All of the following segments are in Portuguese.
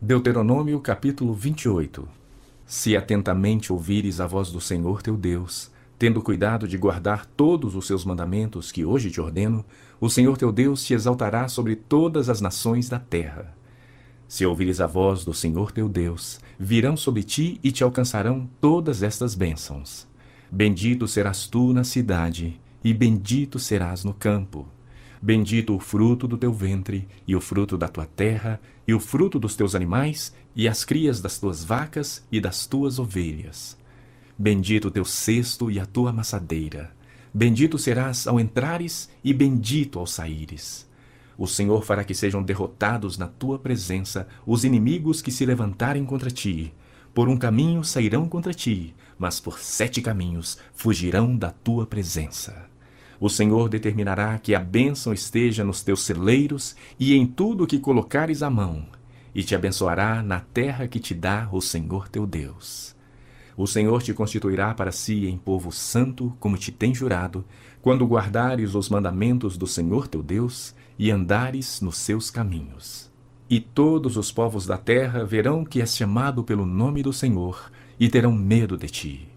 Deuteronômio capítulo 28. Se atentamente ouvires a voz do Senhor teu Deus, tendo cuidado de guardar todos os seus mandamentos que hoje te ordeno, o Senhor teu Deus te exaltará sobre todas as nações da terra. Se ouvires a voz do Senhor teu Deus, virão sobre ti e te alcançarão todas estas bênçãos. Bendito serás tu na cidade, e bendito serás no campo. Bendito o fruto do teu ventre, e o fruto da tua terra, e o fruto dos teus animais, e as crias das tuas vacas e das tuas ovelhas. Bendito o teu cesto e a tua amassadeira. Bendito serás ao entrares, e bendito ao saíres. O Senhor fará que sejam derrotados na tua presença os inimigos que se levantarem contra ti. Por um caminho sairão contra ti, mas por 7 caminhos fugirão da tua presença. O Senhor determinará que a bênção esteja nos teus celeiros e em tudo o que colocares a mão, e te abençoará na terra que te dá o Senhor teu Deus. O Senhor te constituirá para si em povo santo, como te tem jurado, quando guardares os mandamentos do Senhor teu Deus e andares nos seus caminhos. E todos os povos da terra verão que és chamado pelo nome do Senhor e terão medo de ti.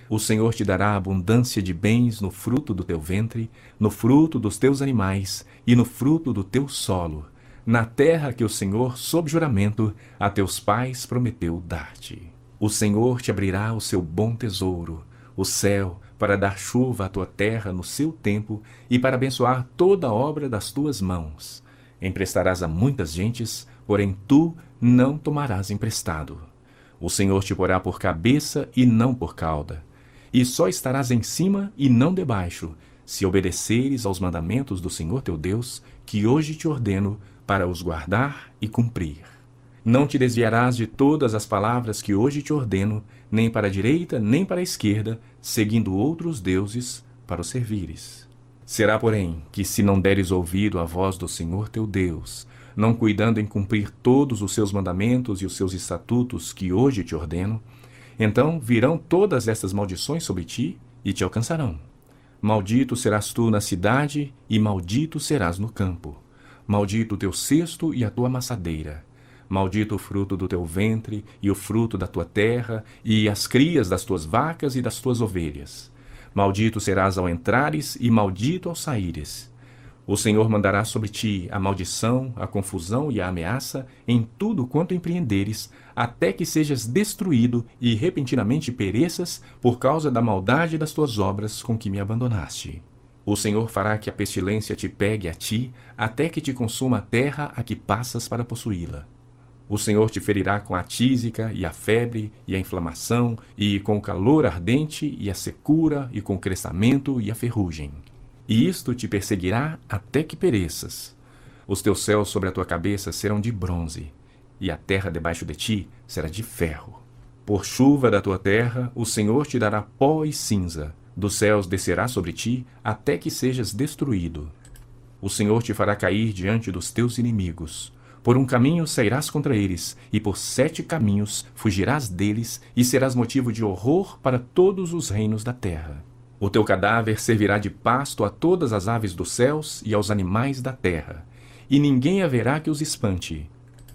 O Senhor te dará abundância de bens no fruto do teu ventre, no fruto dos teus animais e no fruto do teu solo, na terra que o Senhor, sob juramento, a teus pais prometeu dar-te. O Senhor te abrirá o seu bom tesouro, o céu, para dar chuva à tua terra no seu tempo e para abençoar toda a obra das tuas mãos. Emprestarás a muitas gentes, porém tu não tomarás emprestado. O Senhor te porá por cabeça e não por cauda. E só estarás em cima e não debaixo, se obedeceres aos mandamentos do Senhor teu Deus, que hoje te ordeno, para os guardar e cumprir. Não te desviarás de todas as palavras que hoje te ordeno, nem para a direita, nem para a esquerda, seguindo outros deuses, para os servires. Será, porém, que se não deres ouvido à voz do Senhor teu Deus, não cuidando em cumprir todos os seus mandamentos e os seus estatutos que hoje te ordeno, então virão todas estas maldições sobre ti e te alcançarão. Maldito serás tu na cidade e maldito serás no campo. Maldito o teu cesto e a tua amassadeira. Maldito o fruto do teu ventre e o fruto da tua terra e as crias das tuas vacas e das tuas ovelhas. Maldito serás ao entrares e maldito ao saíres. O Senhor mandará sobre ti a maldição, a confusão e a ameaça em tudo quanto empreenderes, até que sejas destruído e repentinamente pereças por causa da maldade das tuas obras com que me abandonaste. O Senhor fará que a pestilência te pegue a ti, até que te consuma a terra a que passas para possuí-la. O Senhor te ferirá com a tísica e a febre e a inflamação, e com o calor ardente e a secura, e com o crescimento e a ferrugem. E isto te perseguirá até que pereças. Os teus céus sobre a tua cabeça serão de bronze, e a terra debaixo de ti será de ferro. Por chuva da tua terra o Senhor te dará pó e cinza, dos céus descerá sobre ti até que sejas destruído. O Senhor te fará cair diante dos teus inimigos. Por um caminho sairás contra eles, e por 7 caminhos fugirás deles, e serás motivo de horror para todos os reinos da terra. O teu cadáver servirá de pasto a todas as aves dos céus e aos animais da terra, e ninguém haverá que os espante.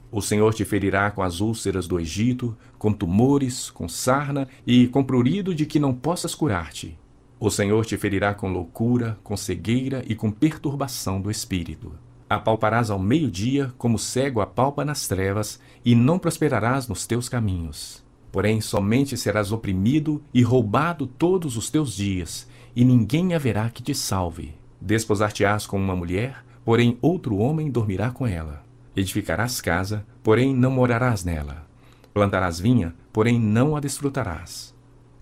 O Senhor te ferirá com as úlceras do Egito, com tumores, com sarna e com prurido de que não possas curar-te. O Senhor te ferirá com loucura, com cegueira e com perturbação do espírito. Apalparás ao meio-dia, como cego apalpa nas trevas, e não prosperarás nos teus caminhos. Porém, somente serás oprimido e roubado todos os teus dias, e ninguém haverá que te salve. Desposar-te-ás com uma mulher, porém outro homem dormirá com ela. Edificarás casa, porém não morarás nela. Plantarás vinha, porém não a desfrutarás.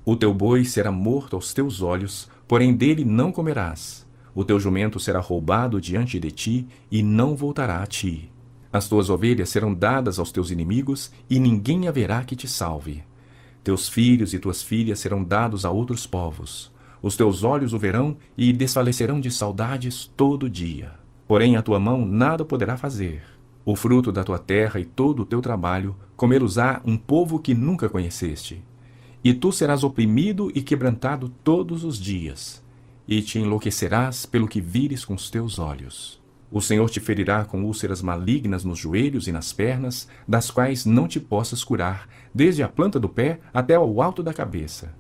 O teu boi será morto aos teus olhos, porém dele não comerás. O teu jumento será roubado diante de ti, e não voltará a ti. As tuas ovelhas serão dadas aos teus inimigos, e ninguém haverá que te salve. Teus filhos e tuas filhas serão dados a outros povos. Os teus olhos o verão, e desfalecerão de saudades todo dia. Porém a tua mão nada poderá fazer. O fruto da tua terra e todo o teu trabalho comê-los-á um povo que nunca conheceste. E tu serás oprimido e quebrantado todos os dias, e te enlouquecerás pelo que vires com os teus olhos. O Senhor te ferirá com úlceras malignas nos joelhos e nas pernas, das quais não te possas curar, desde a planta do pé até ao alto da cabeça.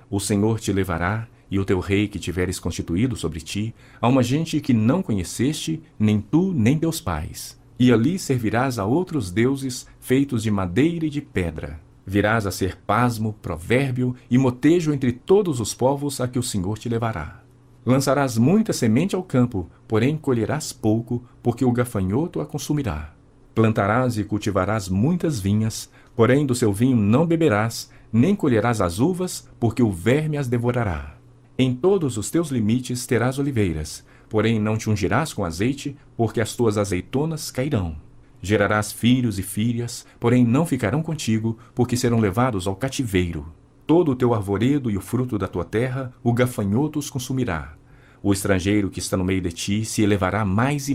O Senhor te levará, e o teu rei que tiveres constituído sobre ti, a uma gente que não conheceste, nem tu nem teus pais. E ali servirás a outros deuses feitos de madeira e de pedra. Virás a ser pasmo, provérbio e motejo entre todos os povos a que o Senhor te levará. Lançarás muita semente ao campo, porém colherás pouco, porque o gafanhoto a consumirá. Plantarás e cultivarás muitas vinhas, porém do seu vinho não beberás, nem colherás as uvas, porque o verme as devorará. Em todos os teus limites terás oliveiras, porém não te ungirás com azeite, porque as tuas azeitonas cairão. Gerarás filhos e filhas, porém não ficarão contigo, porque serão levados ao cativeiro. Todo o teu arvoredo e o fruto da tua terra, o gafanhoto os consumirá. O estrangeiro que está no meio de ti se elevará mais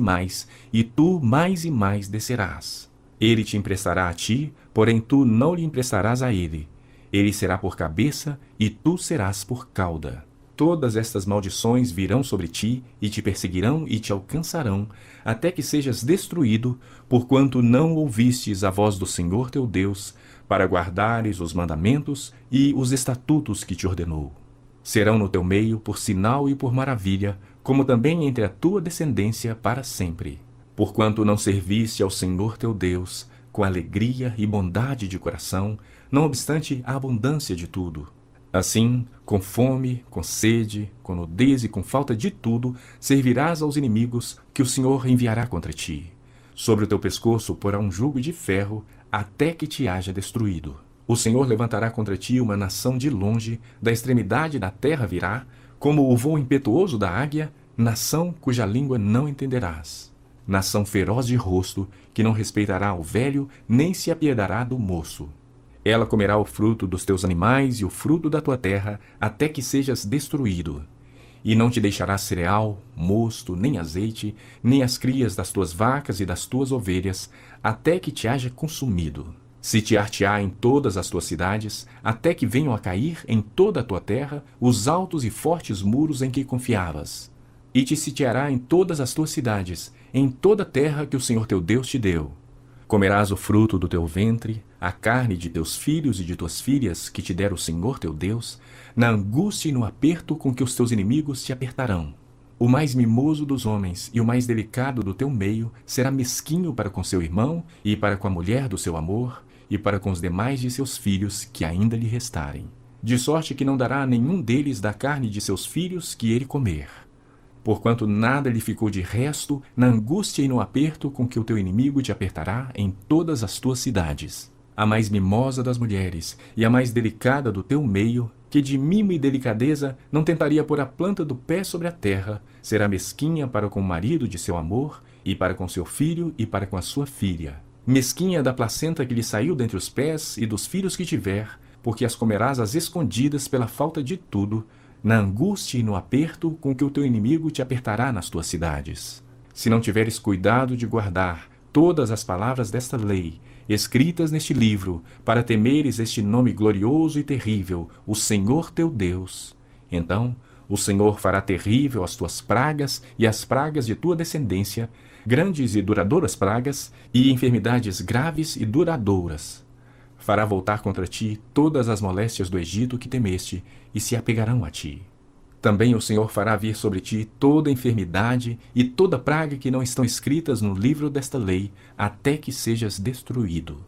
e tu mais e mais descerás. Ele te emprestará a ti, porém tu não lhe emprestarás a ele. Ele será por cabeça, e tu serás por cauda. Todas estas maldições virão sobre ti, e te perseguirão e te alcançarão, até que sejas destruído, porquanto não ouvistes a voz do Senhor teu Deus, para guardares os mandamentos e os estatutos que te ordenou. Serão no teu meio por sinal e por maravilha, como também entre a tua descendência para sempre. Porquanto não serviste ao Senhor teu Deus, com alegria e bondade de coração, não obstante a abundância de tudo. Assim, com fome, com sede, com nudez e com falta de tudo, servirás aos inimigos que o Senhor enviará contra ti. Sobre o teu pescoço porá um jugo de ferro, até que te haja destruído. O Senhor levantará contra ti uma nação de longe, da extremidade da terra virá, como o voo impetuoso da águia, nação cuja língua não entenderás. Nação feroz de rosto, que não respeitará o velho, nem se apiedará do moço. Ela comerá o fruto dos teus animais e o fruto da tua terra, até que sejas destruído. E não te deixará cereal, mosto, nem azeite, nem as crias das tuas vacas e das tuas ovelhas, até que te haja consumido. Sitiar-te-á em todas as tuas cidades, até que venham a cair em toda a tua terra os altos e fortes muros em que confiavas. E te sitiará em todas as tuas cidades, em toda a terra que o Senhor teu Deus te deu. Comerás o fruto do teu ventre, a carne de teus filhos e de tuas filhas que te der o Senhor teu Deus, na angústia e no aperto com que os teus inimigos te apertarão. O mais mimoso dos homens e o mais delicado do teu meio será mesquinho para com seu irmão e para com a mulher do seu amor e para com os demais de seus filhos que ainda lhe restarem. De sorte que não dará a nenhum deles da carne de seus filhos que ele comer. Porquanto nada lhe ficou de resto na angústia e no aperto com que o teu inimigo te apertará em todas as tuas cidades. A mais mimosa das mulheres e a mais delicada do teu meio, que de mimo e delicadeza não tentaria pôr a planta do pé sobre a terra, será mesquinha para com o marido de seu amor, e para com seu filho e para com a sua filha. Mesquinha da placenta que lhe saiu dentre os pés e dos filhos que tiver, porque as comerás às escondidas pela falta de tudo, na angústia e no aperto com que o teu inimigo te apertará nas tuas cidades. Se não tiveres cuidado de guardar todas as palavras desta lei, escritas neste livro, para temeres este nome glorioso e terrível, o Senhor teu Deus, então o Senhor fará terrível as tuas pragas e as pragas de tua descendência, grandes e duradouras pragas, e enfermidades graves e duradouras. Fará voltar contra ti todas as moléstias do Egito que temeste, e se apegarão a ti. Também o Senhor fará vir sobre ti toda enfermidade e toda praga que não estão escritas no livro desta lei, até que sejas destruído.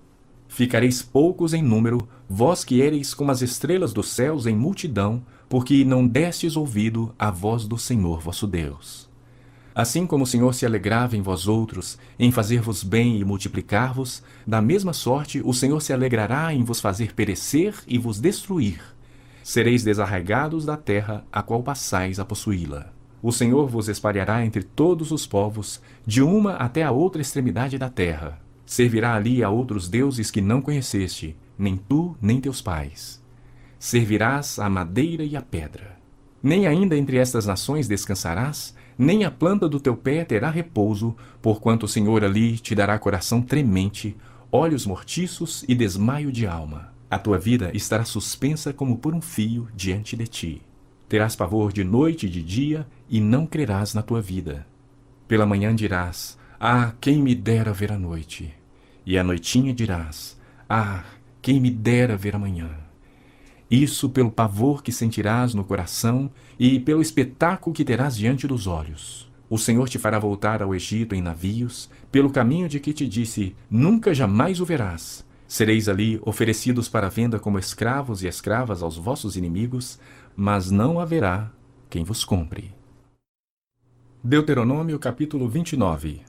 Ficareis poucos em número, vós que éreis como as estrelas dos céus em multidão, porque não destes ouvido à voz do Senhor vosso Deus. Assim como o Senhor se alegrava em vós outros, em fazer-vos bem e multiplicar-vos, da mesma sorte o Senhor se alegrará em vos fazer perecer e vos destruir. Sereis desarraigados da terra a qual passais a possuí-la. O Senhor vos espalhará entre todos os povos, de uma até a outra extremidade da terra. Servirá ali a outros deuses que não conheceste, nem tu nem teus pais. Servirás à madeira e à pedra. Nem ainda entre estas nações descansarás, nem a planta do teu pé terá repouso, porquanto o Senhor ali te dará coração tremente, olhos mortiços e desmaio de alma. A tua vida estará suspensa como por um fio diante de ti. Terás pavor de noite e de dia, e não crerás na tua vida. Pela manhã dirás: ah, quem me dera ver a noite. E à noitinha dirás: ah, quem me dera ver amanhã. Isso pelo pavor que sentirás no coração e pelo espetáculo que terás diante dos olhos. O Senhor te fará voltar ao Egito em navios, pelo caminho de que te disse: nunca jamais o verás. Sereis ali oferecidos para venda como escravos e escravas aos vossos inimigos, mas não haverá quem vos compre. Deuteronômio capítulo 29.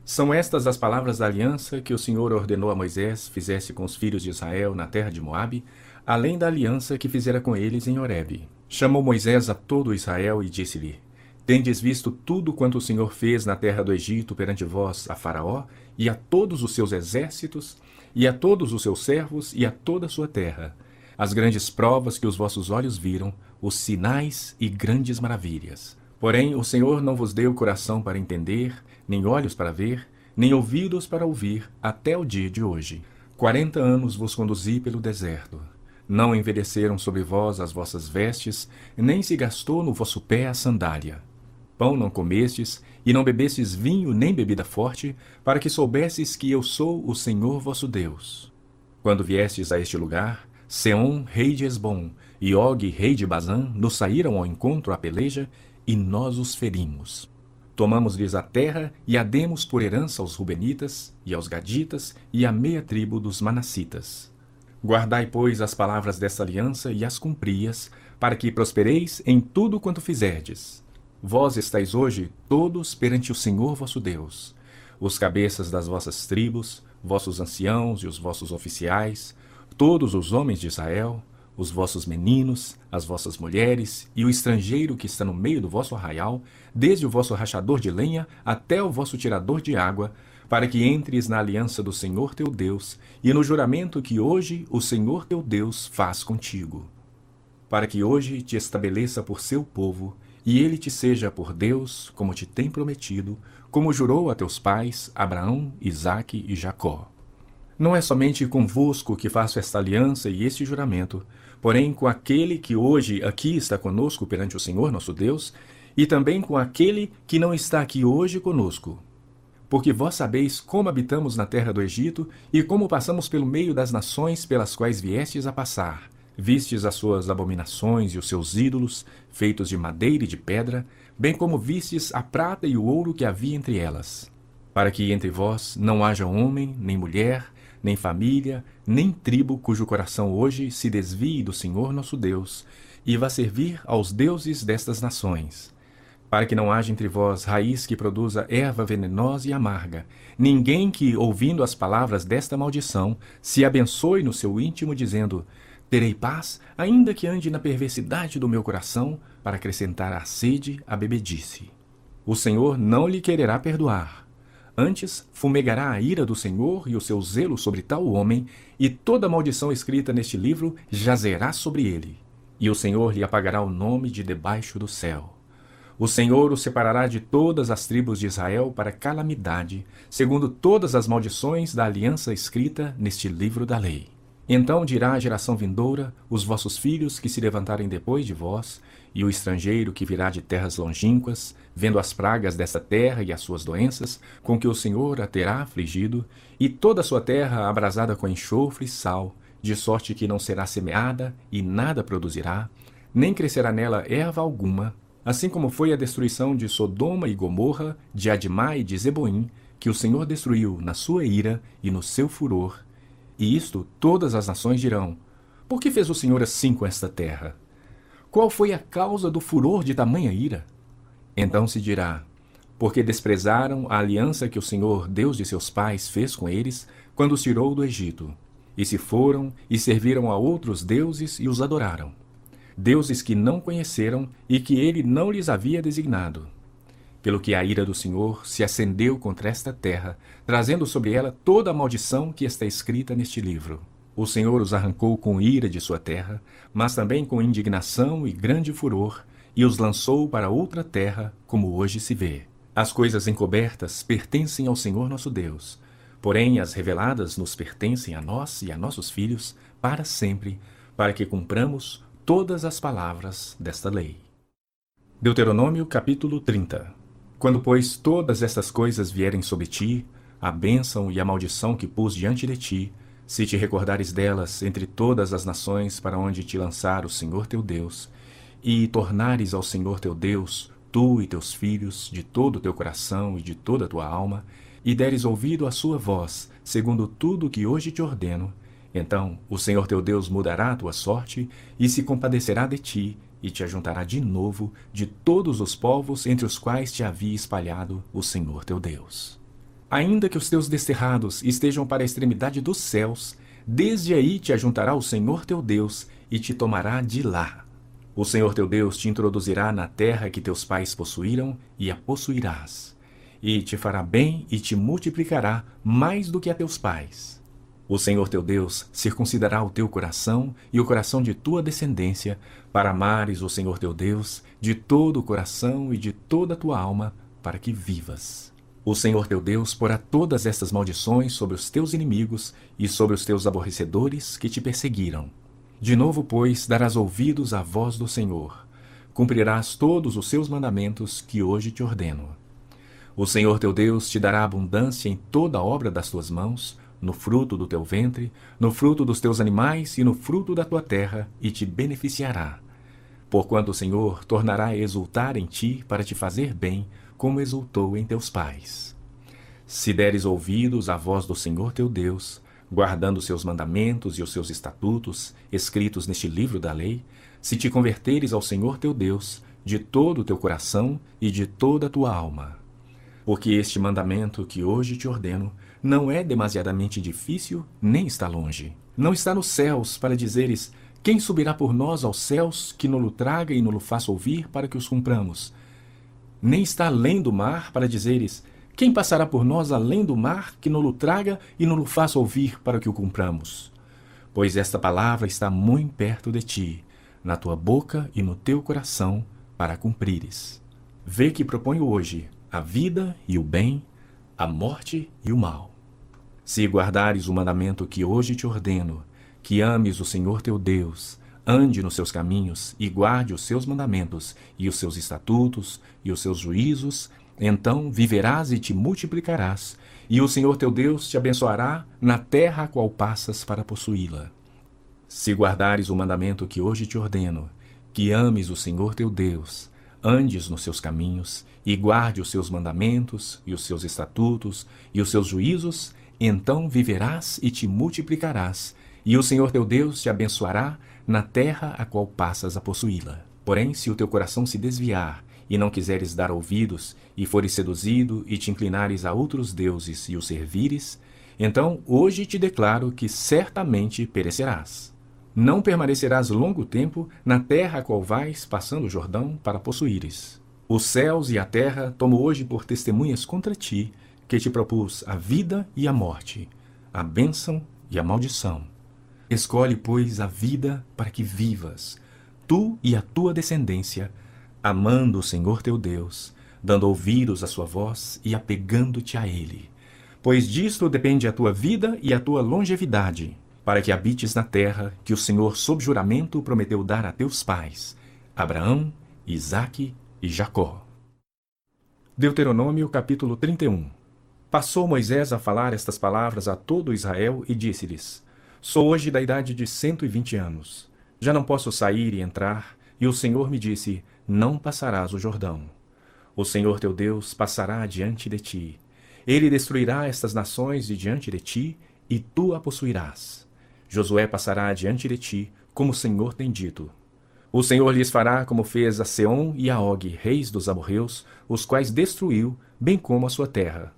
São estas as palavras da aliança que o Senhor ordenou a Moisés fizesse com os filhos de Israel na terra de Moabe, além da aliança que fizera com eles em Horebe. Chamou Moisés a todo Israel e disse-lhe: tendes visto tudo quanto o Senhor fez na terra do Egito perante vós a Faraó e a todos os seus exércitos, e a todos os seus servos e a toda a sua terra, as grandes provas que os vossos olhos viram, os sinais e grandes maravilhas. Porém, o Senhor não vos deu coração para entender, nem olhos para ver, nem ouvidos para ouvir, até o dia de hoje. 40 anos vos conduzi pelo deserto. Não envelheceram sobre vós as vossas vestes, nem se gastou no vosso pé a sandália. Pão não comestes, e não bebestes vinho nem bebida forte, para que soubesses que eu sou o Senhor vosso Deus. Quando viestes a este lugar, Seom, rei de Esbom, e Og, rei de Bazã, nos saíram ao encontro à peleja, e nós os ferimos. Tomamos-lhes a terra e a demos por herança aos Rubenitas, e aos Gaditas, e à meia tribo dos Manassitas. Guardai, pois, as palavras desta aliança e as cumprias, para que prospereis em tudo quanto fizerdes. Vós estáis hoje todos perante o Senhor vosso Deus, os cabeças das vossas tribos, vossos anciãos e os vossos oficiais, todos os homens de Israel, os vossos meninos, as vossas mulheres e o estrangeiro que está no meio do vosso arraial, desde o vosso rachador de lenha até o vosso tirador de água, para que entres na aliança do Senhor teu Deus e no juramento que hoje o Senhor teu Deus faz contigo. Para que hoje te estabeleça por seu povo, e ele te seja por Deus, como te tem prometido, como jurou a teus pais, Abraão, Isaque e Jacó. Não é somente convosco que faço esta aliança e este juramento, porém com aquele que hoje aqui está conosco perante o Senhor nosso Deus, e também com aquele que não está aqui hoje conosco. Porque vós sabeis como habitamos na terra do Egito e como passamos pelo meio das nações pelas quais viestes a passar. Vistes as suas abominações e os seus ídolos, feitos de madeira e de pedra, bem como vistes a prata e o ouro que havia entre elas. Para que entre vós não haja homem, nem mulher, nem família, nem tribo cujo coração hoje se desvie do Senhor nosso Deus, e vá servir aos deuses destas nações. Para que não haja entre vós raiz que produza erva venenosa e amarga, ninguém que, ouvindo as palavras desta maldição, se abençoe no seu íntimo, dizendo: terei paz, ainda que ande na perversidade do meu coração, para acrescentar à sede a bebedice. O Senhor não lhe quererá perdoar. Antes, fumegará a ira do Senhor e o seu zelo sobre tal homem, e toda maldição escrita neste livro jazerá sobre ele. E o Senhor lhe apagará o nome de debaixo do céu. O Senhor o separará de todas as tribos de Israel para calamidade, segundo todas as maldições da aliança escrita neste livro da lei. Então dirá a geração vindoura, os vossos filhos que se levantarem depois de vós, e o estrangeiro que virá de terras longínquas, vendo as pragas desta terra e as suas doenças, com que o Senhor a terá afligido, e toda a sua terra abrasada com enxofre e sal, de sorte que não será semeada e nada produzirá, nem crescerá nela erva alguma, assim como foi a destruição de Sodoma e Gomorra, de Admá e de Zeboim, que o Senhor destruiu na sua ira e no seu furor. E isto todas as nações dirão: por que fez o Senhor assim com esta terra? Qual foi a causa do furor de tamanha ira? Então se dirá: porque desprezaram a aliança que o Senhor, Deus de seus pais, fez com eles, quando os tirou do Egito, e se foram e serviram a outros deuses e os adoraram, deuses que não conheceram e que ele não lhes havia designado. Pelo que a ira do Senhor se acendeu contra esta terra, trazendo sobre ela toda a maldição que está escrita neste livro. O Senhor os arrancou com ira de sua terra, mas também com indignação e grande furor, e os lançou para outra terra, como hoje se vê. As coisas encobertas pertencem ao Senhor nosso Deus, porém as reveladas nos pertencem a nós e a nossos filhos para sempre, para que cumpramos todas as palavras desta lei. Deuteronômio capítulo 30. Quando, pois, todas estas coisas vierem sobre ti, a bênção e a maldição que pus diante de ti, se te recordares delas entre todas as nações para onde te lançar o Senhor teu Deus, e tornares ao Senhor teu Deus, tu e teus filhos, de todo o teu coração e de toda a tua alma, e deres ouvido à sua voz, segundo tudo o que hoje te ordeno, então o Senhor teu Deus mudará a tua sorte e se compadecerá de ti, e te ajuntará de novo de todos os povos entre os quais te havia espalhado o Senhor teu Deus. Ainda que os teus desterrados estejam para a extremidade dos céus, desde aí te ajuntará o Senhor teu Deus e te tomará de lá. O Senhor teu Deus te introduzirá na terra que teus pais possuíram e a possuirás. E te fará bem e te multiplicará mais do que a teus pais. O Senhor teu Deus circuncidará o teu coração e o coração de tua descendência, para amares o Senhor teu Deus de todo o coração e de toda a tua alma, para que vivas. O Senhor teu Deus porá todas estas maldições sobre os teus inimigos e sobre os teus aborrecedores que te perseguiram. De novo, pois, darás ouvidos à voz do Senhor. Cumprirás todos os seus mandamentos que hoje te ordeno. O Senhor teu Deus te dará abundância em toda a obra das tuas mãos, no fruto do teu ventre, no fruto dos teus animais e no fruto da tua terra, e te beneficiará. Porquanto o Senhor tornará a exultar em ti para te fazer bem, como exultou em teus pais. Se deres ouvidos à voz do Senhor teu Deus, guardando os seus mandamentos e os seus estatutos, escritos neste livro da lei, se te converteres ao Senhor teu Deus, de todo o teu coração e de toda a tua alma. Porque este mandamento que hoje te ordeno não é demasiadamente difícil, nem está longe. Não está nos céus, para dizeres: quem subirá por nós aos céus, que no-lo traga e no-lo faça ouvir, para que os cumpramos? Nem está além do mar, para dizeres: quem passará por nós além do mar, que no-lo traga e no-lo faça ouvir, para que o cumpramos? Pois esta palavra está muito perto de ti, na tua boca e no teu coração, para a cumprires. Vê que proponho hoje a vida e o bem, a morte e o mal. Se guardares o mandamento que hoje te ordeno, que ames o Senhor teu Deus, ande nos seus caminhos e guarde os seus mandamentos e os seus estatutos e os seus juízos, então viverás e te multiplicarás, e o Senhor teu Deus te abençoará na terra a qual passas para possuí-la. Se guardares o mandamento que hoje te ordeno, que ames o Senhor teu Deus, andes nos seus caminhos e guarde os seus mandamentos e os seus estatutos e os seus juízos, então viverás e te multiplicarás, e o Senhor teu Deus te abençoará na terra a qual passas a possuí-la. Porém, se o teu coração se desviar e não quiseres dar ouvidos, e fores seduzido e te inclinares a outros deuses e os servires, então hoje te declaro que certamente perecerás. Não permanecerás longo tempo na terra a qual vais passando o Jordão para possuíres. Os céus e a terra tomo hoje por testemunhas contra ti, que te propus a vida e a morte, a bênção e a maldição. Escolhe, pois, a vida para que vivas, tu e a tua descendência, amando o Senhor teu Deus, dando ouvidos à sua voz e apegando-te a Ele. Pois disto depende a tua vida e a tua longevidade, para que habites na terra que o Senhor, sob juramento, prometeu dar a teus pais, Abraão, Isaque e Jacó. Deuteronômio capítulo 31. Passou Moisés a falar estas palavras a todo Israel e disse-lhes: Sou hoje da idade de 120 anos. Já não posso sair e entrar, e o Senhor me disse: Não passarás o Jordão. O Senhor teu Deus passará adiante de ti. Ele destruirá estas nações de diante de ti, e tu a possuirás. Josué passará adiante de ti, como o Senhor tem dito. O Senhor lhes fará como fez a Seom e a Og, reis dos amorreus, os quais destruiu, bem como a sua terra.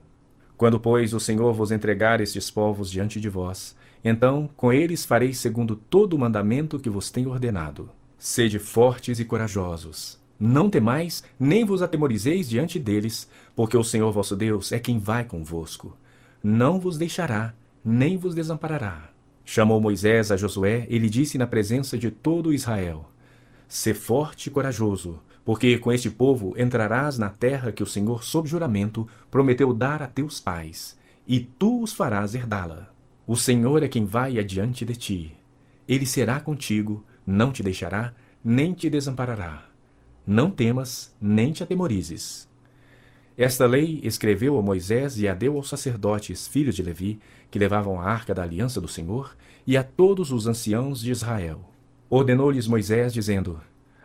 Quando, pois, o Senhor vos entregar estes povos diante de vós, então com eles fareis segundo todo o mandamento que vos tenho ordenado. Sede fortes e corajosos. Não temais, nem vos atemorizeis diante deles, porque o Senhor vosso Deus é quem vai convosco. Não vos deixará, nem vos desamparará. Chamou Moisés a Josué e lhe disse na presença de todo Israel: Sê forte e corajoso, porque com este povo entrarás na terra que o Senhor, sob juramento, prometeu dar a teus pais, e tu os farás herdá-la. O Senhor é quem vai adiante de ti. Ele será contigo, não te deixará, nem te desamparará. Não temas, nem te atemorizes. Esta lei escreveu a Moisés e a deu aos sacerdotes, filhos de Levi, que levavam a arca da aliança do Senhor, e a todos os anciãos de Israel. Ordenou-lhes Moisés, dizendo: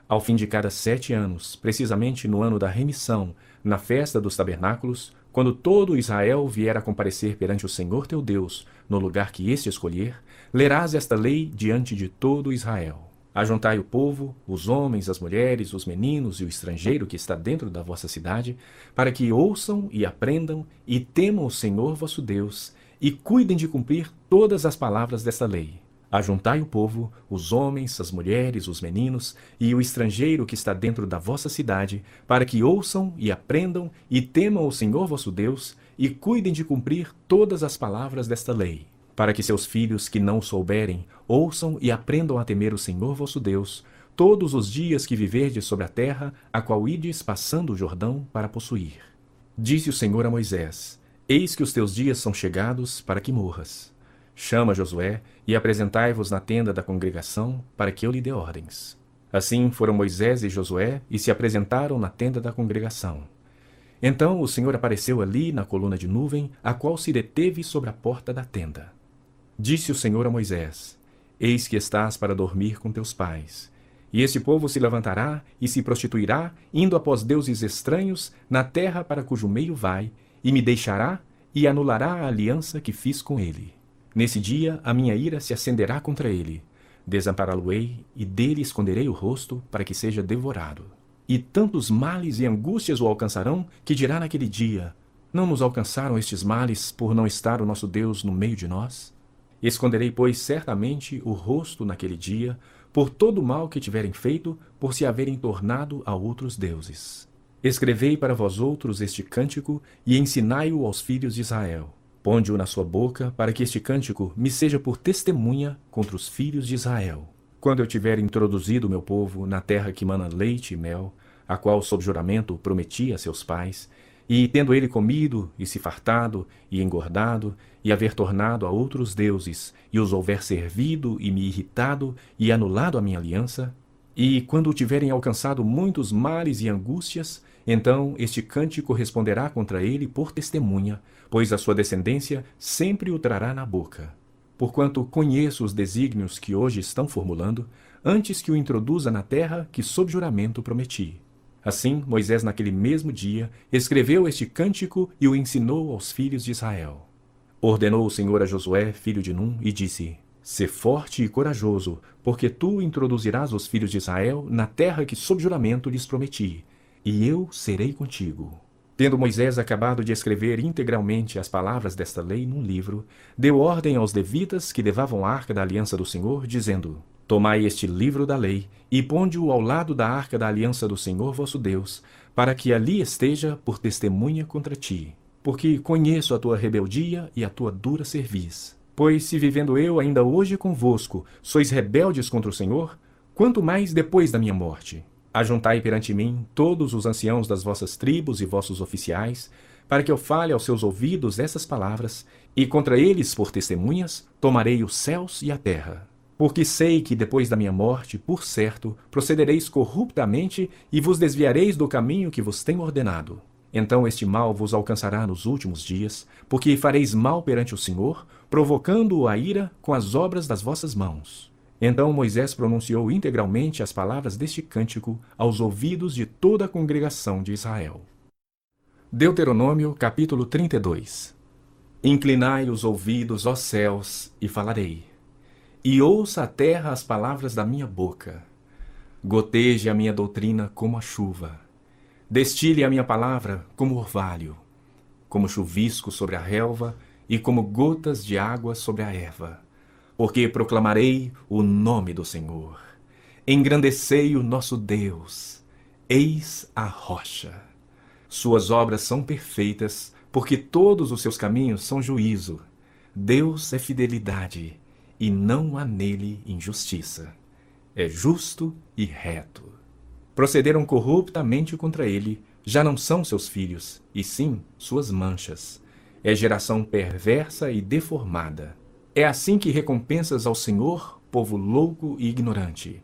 Ao fim de cada 7 anos, precisamente no ano da remissão, na festa dos tabernáculos, quando todo Israel vier a comparecer perante o Senhor teu Deus, no lugar que este escolher, lerás esta lei diante de todo Israel. Ajuntai o povo, os homens, as mulheres, os meninos e o estrangeiro que está dentro da vossa cidade, para que ouçam e aprendam e temam o Senhor vosso Deus, e cuidem de cumprir todas as palavras desta lei. Ajuntai o povo, os homens, as mulheres, os meninos e o estrangeiro que está dentro da vossa cidade, para que ouçam e aprendam e temam o Senhor vosso Deus, e cuidem de cumprir todas as palavras desta lei, para que seus filhos que não souberem, ouçam e aprendam a temer o Senhor vosso Deus, todos os dias que viverdes sobre a terra, a qual ides passando o Jordão para possuir. Disse o Senhor a Moisés: Eis que os teus dias são chegados para que morras. Chama Josué e apresentai-vos na tenda da congregação, para que eu lhe dê ordens. Assim foram Moisés e Josué e se apresentaram na tenda da congregação. Então o Senhor apareceu ali na coluna de nuvem, a qual se deteve sobre a porta da tenda. Disse o Senhor a Moisés: Eis que estás para dormir com teus pais. E este povo se levantará e se prostituirá, indo após deuses estranhos na terra para cujo meio vai, e me deixará e anulará a aliança que fiz com ele. Nesse dia a minha ira se acenderá contra ele. Desampará-lo-ei e dele esconderei o rosto para que seja devorado. E tantos males e angústias o alcançarão que dirá naquele dia: Não nos alcançaram estes males por não estar o nosso Deus no meio de nós? Esconderei, pois, certamente o rosto naquele dia, por todo o mal que tiverem feito, por se haverem tornado a outros deuses. Escrevei para vós outros este cântico e ensinai-o aos filhos de Israel. Ponde-o na sua boca, para que este cântico me seja por testemunha contra os filhos de Israel. Quando eu tiver introduzido o meu povo na terra que mana leite e mel, a qual sob juramento prometi a seus pais, e tendo ele comido e se fartado e engordado, e haver tornado a outros deuses, e os houver servido e me irritado e anulado a minha aliança, e quando tiverem alcançado muitos males e angústias, então este cântico responderá contra ele por testemunha, pois a sua descendência sempre o trará na boca. Porquanto conheço os desígnios que hoje estão formulando, antes que o introduza na terra que sob juramento prometi. Assim, Moisés naquele mesmo dia escreveu este cântico e o ensinou aos filhos de Israel. Ordenou o Senhor a Josué, filho de Num, e disse: Sê forte e corajoso, porque tu introduzirás os filhos de Israel na terra que sob juramento lhes prometi, e eu serei contigo. Tendo Moisés acabado de escrever integralmente as palavras desta lei num livro, deu ordem aos levitas que levavam a arca da aliança do Senhor, dizendo: Tomai este livro da lei e ponde-o ao lado da arca da aliança do Senhor vosso Deus, para que ali esteja por testemunha contra ti. Porque conheço a tua rebeldia e a tua dura cerviz. Pois se vivendo eu ainda hoje convosco, sois rebeldes contra o Senhor, quanto mais depois da minha morte. Ajuntai perante mim todos os anciãos das vossas tribos e vossos oficiais, para que eu fale aos seus ouvidos essas palavras, e contra eles, por testemunhas, tomarei os céus e a terra. Porque sei que depois da minha morte, por certo, procedereis corruptamente e vos desviareis do caminho que vos tenho ordenado. Então este mal vos alcançará nos últimos dias, porque fareis mal perante o Senhor, provocando-o a ira com as obras das vossas mãos. Então Moisés pronunciou integralmente as palavras deste cântico aos ouvidos de toda a congregação de Israel. Deuteronômio, capítulo 32. Inclinai os ouvidos, ó céus, e falarei. E ouça a terra as palavras da minha boca. Goteje a minha doutrina como a chuva. Destile a minha palavra como orvalho, como chuvisco sobre a relva e como gotas de água sobre a erva. Porque proclamarei o nome do Senhor. Engrandecei o nosso Deus. Eis a rocha. Suas obras são perfeitas, porque todos os seus caminhos são juízo. Deus é fidelidade, e não há nele injustiça. É justo e reto. Procederam corruptamente contra ele, já não são seus filhos, e sim suas manchas. É geração perversa e deformada. É assim que recompensas ao Senhor, povo louco e ignorante.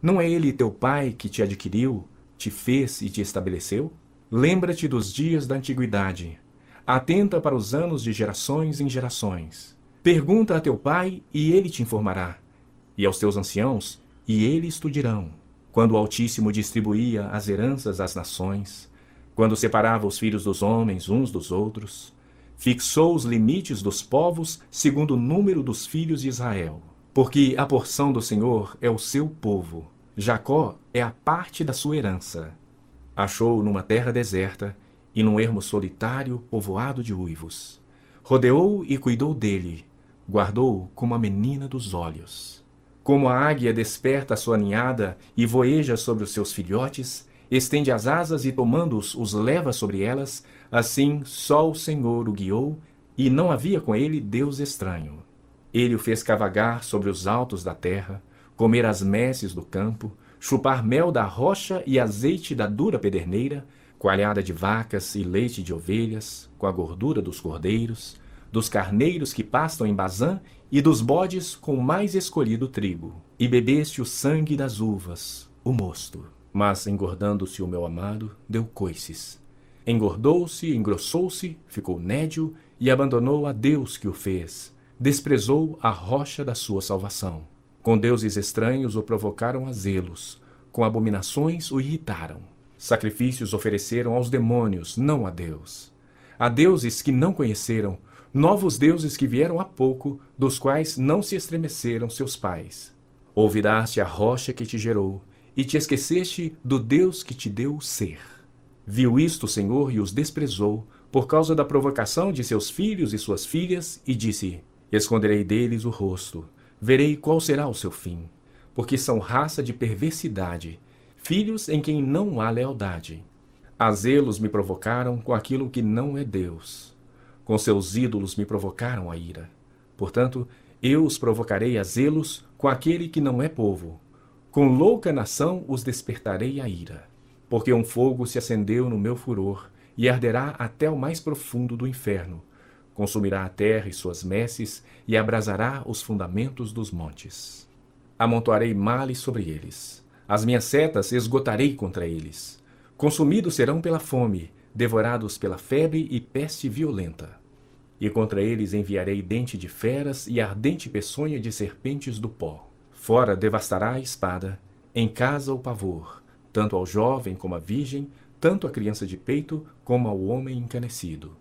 Não é ele teu pai que te adquiriu, te fez e te estabeleceu? Lembra-te dos dias da antiguidade. Atenta para os anos de gerações em gerações. Pergunta a teu pai, e ele te informará. E aos teus anciãos, e eles te dirão. Quando o Altíssimo distribuía as heranças às nações, quando separava os filhos dos homens uns dos outros, fixou os limites dos povos segundo o número dos filhos de Israel. Porque a porção do Senhor é o seu povo, Jacó é a parte da sua herança. Achou-o numa terra deserta e num ermo solitário povoado de uivos. Rodeou e cuidou dele, guardou-o como a menina dos olhos. Como a águia desperta a sua ninhada e voeja sobre os seus filhotes, estende as asas e tomando-os os leva sobre elas, assim só o Senhor o guiou, e não havia com ele Deus estranho. Ele o fez cavalgar sobre os altos da terra, comer as messes do campo, chupar mel da rocha e azeite da dura pederneira, coalhada de vacas e leite de ovelhas, com a gordura dos cordeiros, dos carneiros que pastam em Bazã e dos bodes com o mais escolhido trigo. E bebeste o sangue das uvas, o mosto. Mas, engordando-se o meu amado, deu coices. Engordou-se, engrossou-se, ficou nédio e abandonou a Deus que o fez. Desprezou a rocha da sua salvação. Com deuses estranhos o provocaram a zelos, com abominações o irritaram. Sacrifícios ofereceram aos demônios, não a Deus. A deuses que não conheceram, novos deuses que vieram há pouco, dos quais não se estremeceram seus pais. Olvidaste a rocha que te gerou, e te esqueceste do Deus que te deu o ser. Viu isto o Senhor e os desprezou, por causa da provocação de seus filhos e suas filhas, e disse: Esconderei deles o rosto, verei qual será o seu fim, porque são raça de perversidade, filhos em quem não há lealdade. A zelos me provocaram com aquilo que não é Deus. Com seus ídolos me provocaram a ira. Portanto, eu os provocarei a zelos com aquele que não é povo. Com louca nação os despertarei a ira. Porque um fogo se acendeu no meu furor e arderá até o mais profundo do inferno. Consumirá a terra e suas messes e abrasará os fundamentos dos montes. Amontoarei males sobre eles. As minhas setas esgotarei contra eles. Consumidos serão pela fome, devorados pela febre e peste violenta. E contra eles enviarei dente de feras e ardente peçonha de serpentes do pó. Fora devastará a espada, em casa o pavor, tanto ao jovem como à virgem, tanto à criança de peito como ao homem encanecido.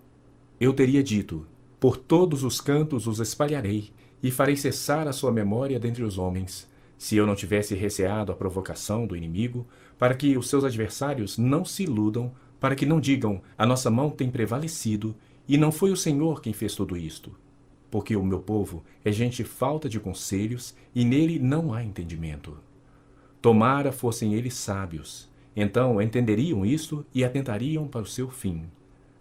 Eu teria dito: por todos os cantos os espalharei, e farei cessar a sua memória dentre os homens, se eu não tivesse receado a provocação do inimigo, para que os seus adversários não se iludam, para que não digam: a nossa mão tem prevalecido, e não foi o Senhor quem fez tudo isto. Porque o meu povo é gente falta de conselhos, e nele não há entendimento. Tomara fossem eles sábios, então entenderiam isto e atentariam para o seu fim.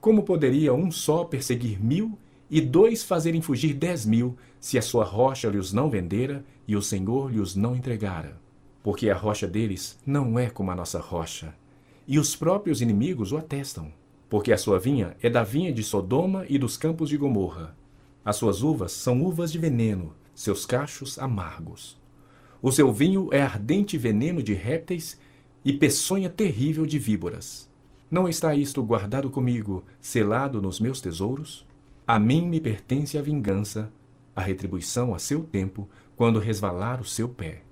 Como poderia um só perseguir 1000 e 2 fazerem fugir 10.000, se a sua rocha lhes não vendera e o Senhor lhes não entregara? Porque a rocha deles não é como a nossa rocha, e os próprios inimigos o atestam. Porque a sua vinha é da vinha de Sodoma e dos campos de Gomorra. As suas uvas são uvas de veneno, seus cachos amargos. O seu vinho é ardente veneno de répteis e peçonha terrível de víboras. Não está isto guardado comigo, selado nos meus tesouros? A mim me pertence a vingança, a retribuição a seu tempo, quando resvalar o seu pé.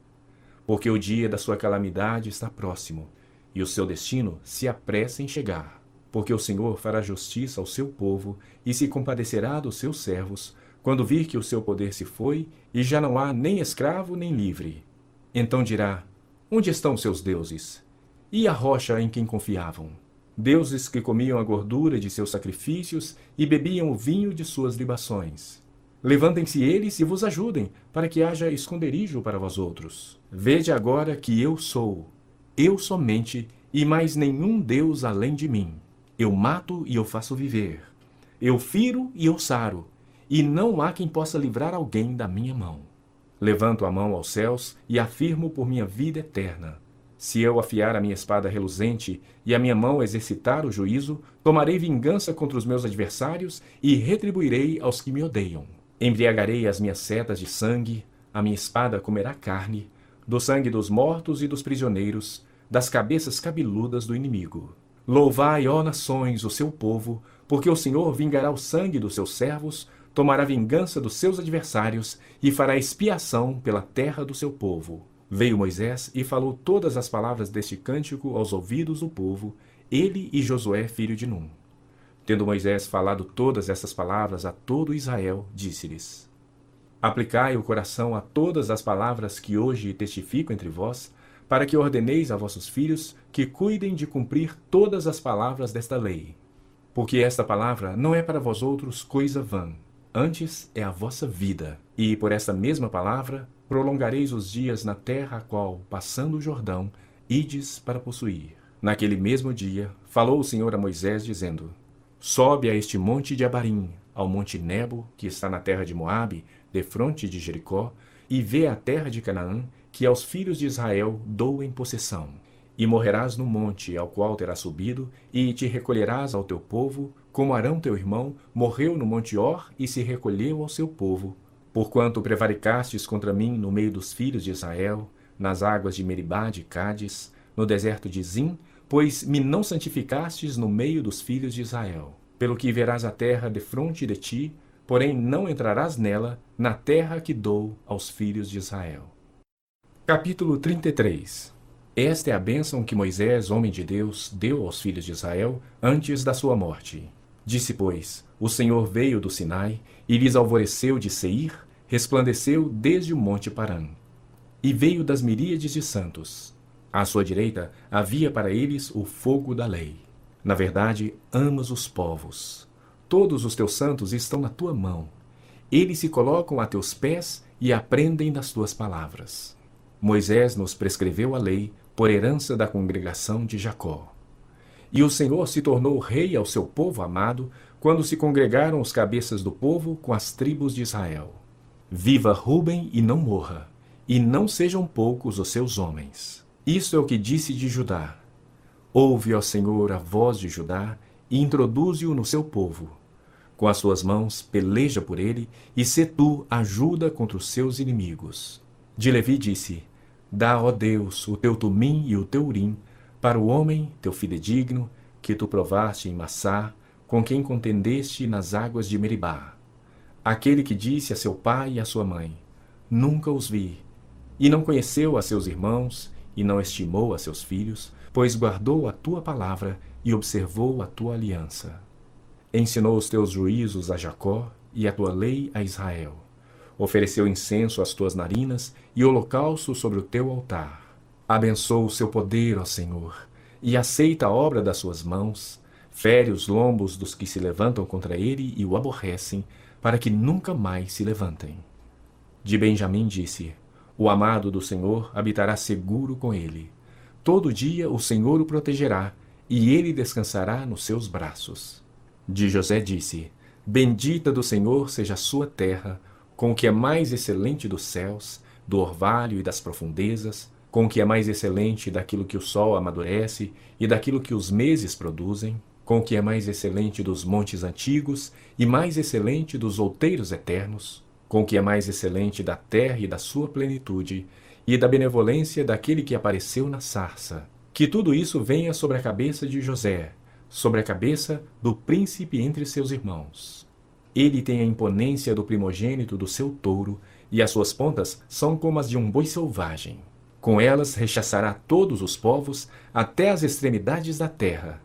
Porque o dia da sua calamidade está próximo, e o seu destino se apressa em chegar. Porque o Senhor fará justiça ao seu povo e se compadecerá dos seus servos, quando vir que o seu poder se foi e já não há nem escravo nem livre. Então dirá: onde estão seus deuses? E a rocha em quem confiavam? Deuses que comiam a gordura de seus sacrifícios e bebiam o vinho de suas libações. Levantem-se eles e vos ajudem, para que haja esconderijo para vós outros. Vede agora que eu sou, eu somente, e mais nenhum Deus além de mim. Eu mato e eu faço viver. Eu firo e eu saro, e não há quem possa livrar alguém da minha mão. Levanto a mão aos céus e afirmo por minha vida eterna. Se eu afiar a minha espada reluzente e a minha mão exercitar o juízo, tomarei vingança contra os meus adversários e retribuirei aos que me odeiam. Embriagarei as minhas setas de sangue, a minha espada comerá carne, do sangue dos mortos e dos prisioneiros, das cabeças cabeludas do inimigo. Louvai, ó nações, o seu povo, porque o Senhor vingará o sangue dos seus servos, tomará vingança dos seus adversários e fará expiação pela terra do seu povo. Veio Moisés e falou todas as palavras deste cântico aos ouvidos do povo, ele e Josué, filho de Num. Tendo Moisés falado todas essas palavras a todo Israel, disse-lhes: Aplicai o coração a todas as palavras que hoje testifico entre vós, para que ordeneis a vossos filhos que cuidem de cumprir todas as palavras desta lei. Porque esta palavra não é para vós outros coisa vã, antes é a vossa vida. E por esta mesma palavra prolongareis os dias na terra a qual, passando o Jordão, ides para possuir. Naquele mesmo dia, falou o Senhor a Moisés, dizendo: Sobe a este monte de Abarim, ao monte Nebo, que está na terra de Moabe, defronte de Jericó, e vê a terra de Canaã, que aos filhos de Israel dou em possessão. E morrerás no monte ao qual terás subido, e te recolherás ao teu povo, como Arão teu irmão morreu no monte Hor e se recolheu ao seu povo. Porquanto prevaricastes contra mim no meio dos filhos de Israel, nas águas de Meribá de Cádiz, no deserto de Zim, pois me não santificastes no meio dos filhos de Israel. Pelo que verás a terra defronte de ti, porém não entrarás nela, na terra que dou aos filhos de Israel. Capítulo 33. Esta é a bênção que Moisés, homem de Deus, deu aos filhos de Israel antes da sua morte. Disse, pois, o Senhor veio do Sinai e lhes alvoreceu de Seir, resplandeceu desde o monte Parã. E veio das miríades de santos. À sua direita havia para eles o fogo da lei. Na verdade, amas os povos. Todos os teus santos estão na tua mão. Eles se colocam a teus pés e aprendem das tuas palavras. Moisés nos prescreveu a lei por herança da congregação de Jacó. E o Senhor se tornou rei ao seu povo amado, quando se congregaram os cabeças do povo com as tribos de Israel. Viva Ruben e não morra, e não sejam poucos os seus homens. Isto é o que disse de Judá. Ouve, ó Senhor, a voz de Judá, e introduze-o no seu povo. Com as suas mãos peleja por ele, e sê tu ajuda contra os seus inimigos. De Levi disse: Dá, ó Deus, o teu tumim e o teu urim, para o homem, teu fidedigno, que tu provaste em Massá, com quem contendeste nas águas de Meribá. Aquele que disse a seu pai e a sua mãe: Nunca os vi, e não conheceu a seus irmãos, e não estimou a seus filhos, pois guardou a tua palavra e observou a tua aliança. Ensinou os teus juízos a Jacó e a tua lei a Israel. Ofereceu incenso às tuas narinas e holocausto sobre o teu altar. Abençoa o seu poder, ó Senhor, e aceita a obra das suas mãos. Fere os lombos dos que se levantam contra ele e o aborrecem, para que nunca mais se levantem. De Benjamim disse: O amado do Senhor habitará seguro com ele. Todo dia o Senhor o protegerá, e ele descansará nos seus braços. De José disse: Bendita do Senhor seja a sua terra, com o que é mais excelente dos céus, do orvalho e das profundezas, com o que é mais excelente daquilo que o sol amadurece e daquilo que os meses produzem, com o que é mais excelente dos montes antigos e mais excelente dos outeiros eternos, com o que é mais excelente da terra e da sua plenitude, e da benevolência daquele que apareceu na sarça. Que tudo isso venha sobre a cabeça de José, sobre a cabeça do príncipe entre seus irmãos. Ele tem a imponência do primogênito do seu touro, e as suas pontas são como as de um boi selvagem. Com elas rechaçará todos os povos, até as extremidades da terra.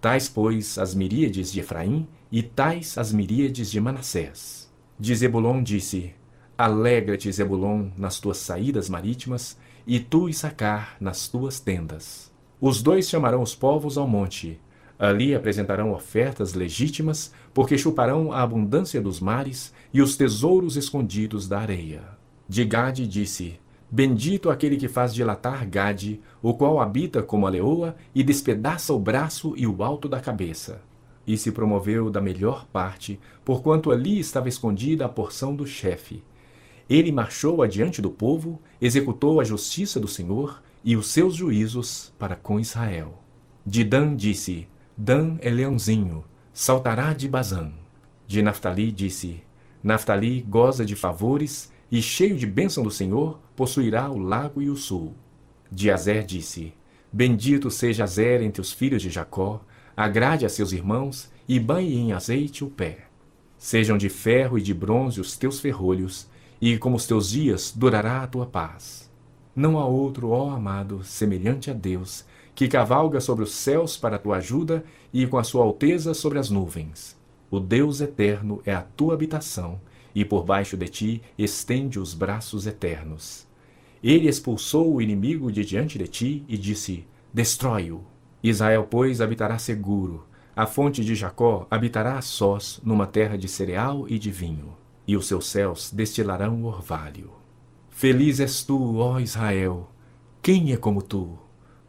Tais, pois, as miríades de Efraim, e tais as miríades de Manassés. De Zebulon disse: Alegra-te, Zebulon, nas tuas saídas marítimas, e tu, Issacar, nas tuas tendas. Os dois chamarão os povos ao monte. Ali apresentarão ofertas legítimas, porque chuparão a abundância dos mares e os tesouros escondidos da areia. De Gade disse: Bendito aquele que faz dilatar Gade, o qual habita como a leoa e despedaça o braço e o alto da cabeça. E se promoveu da melhor parte, porquanto ali estava escondida a porção do chefe. Ele marchou adiante do povo, executou a justiça do Senhor e os seus juízos para com Israel. De Dan disse: Dan é leãozinho, saltará de Bazã. De Naftali disse: Naftali goza de favores, e cheio de bênção do Senhor, possuirá o lago e o sul. De Azer disse: Bendito seja Zer entre os filhos de Jacó, agrade a seus irmãos e banhe em azeite o pé. Sejam de ferro e de bronze os teus ferrolhos, e como os teus dias durará a tua paz. Não há outro, ó amado, semelhante a Deus, que cavalga sobre os céus para a tua ajuda e com a sua alteza sobre as nuvens. O Deus eterno é a tua habitação, e por baixo de ti estende os braços eternos. Ele expulsou o inimigo de diante de ti e disse: destrói-o. Israel, pois, habitará seguro. A fonte de Jacó habitará a sós numa terra de cereal e de vinho, e os seus céus destilarão orvalho. Feliz és tu, ó Israel! Quem é como tu?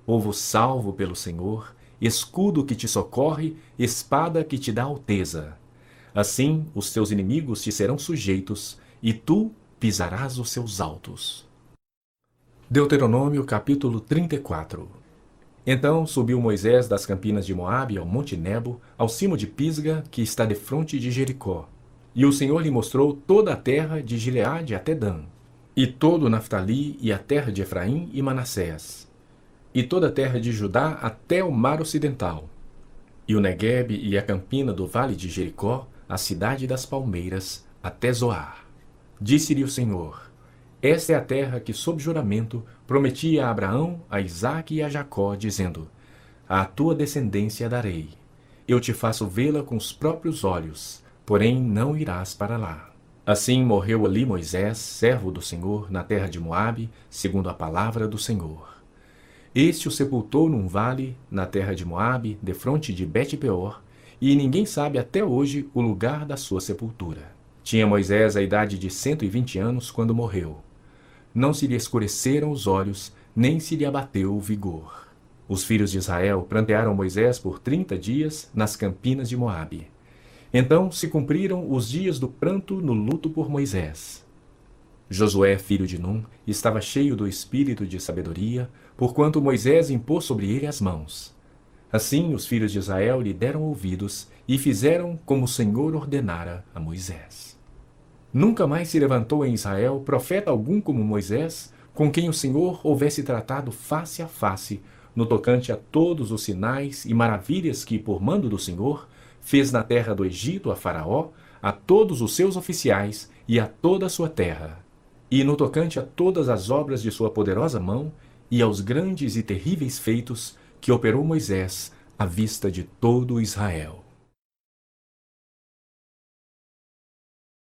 Povo salvo pelo Senhor, escudo que te socorre, espada que te dá alteza. Assim os teus inimigos te serão sujeitos, e tu pisarás os seus altos. Deuteronômio capítulo 34. Então subiu Moisés das campinas de Moabe ao monte Nebo, ao cimo de Pisga, que está defronte de Jericó. E o Senhor lhe mostrou toda a terra de Gileade até Dan, e todo Naftali e a terra de Efraim e Manassés, e toda a terra de Judá até o mar ocidental, e o Neguebe e a campina do vale de Jericó, a cidade das palmeiras, até Zoar. Disse-lhe o Senhor: esta é a terra que, sob juramento, prometia a Abraão, a Isaque e a Jacó, dizendo: à tua descendência darei. Eu te faço vê-la com os próprios olhos, porém não irás para lá. Assim morreu ali Moisés, servo do Senhor, na terra de Moabe, segundo a palavra do Senhor. Este o sepultou num vale, na terra de Moabe, defronte de Bet-peor, e ninguém sabe até hoje o lugar da sua sepultura. Tinha Moisés a idade de 120 anos quando morreu. Não se lhe escureceram os olhos, nem se lhe abateu o vigor. Os filhos de Israel prantearam Moisés por 30 dias nas campinas de Moabe. Então se cumpriram os dias do pranto no luto por Moisés. Josué, filho de Num, estava cheio do espírito de sabedoria, porquanto Moisés impôs sobre ele as mãos. Assim os filhos de Israel lhe deram ouvidos e fizeram como o Senhor ordenara a Moisés. Nunca mais se levantou em Israel profeta algum como Moisés, com quem o Senhor houvesse tratado face a face, no tocante a todos os sinais e maravilhas que, por mando do Senhor, fez na terra do Egito a Faraó, a todos os seus oficiais e a toda a sua terra, e no tocante a todas as obras de sua poderosa mão e aos grandes e terríveis feitos que operou Moisés à vista de todo Israel.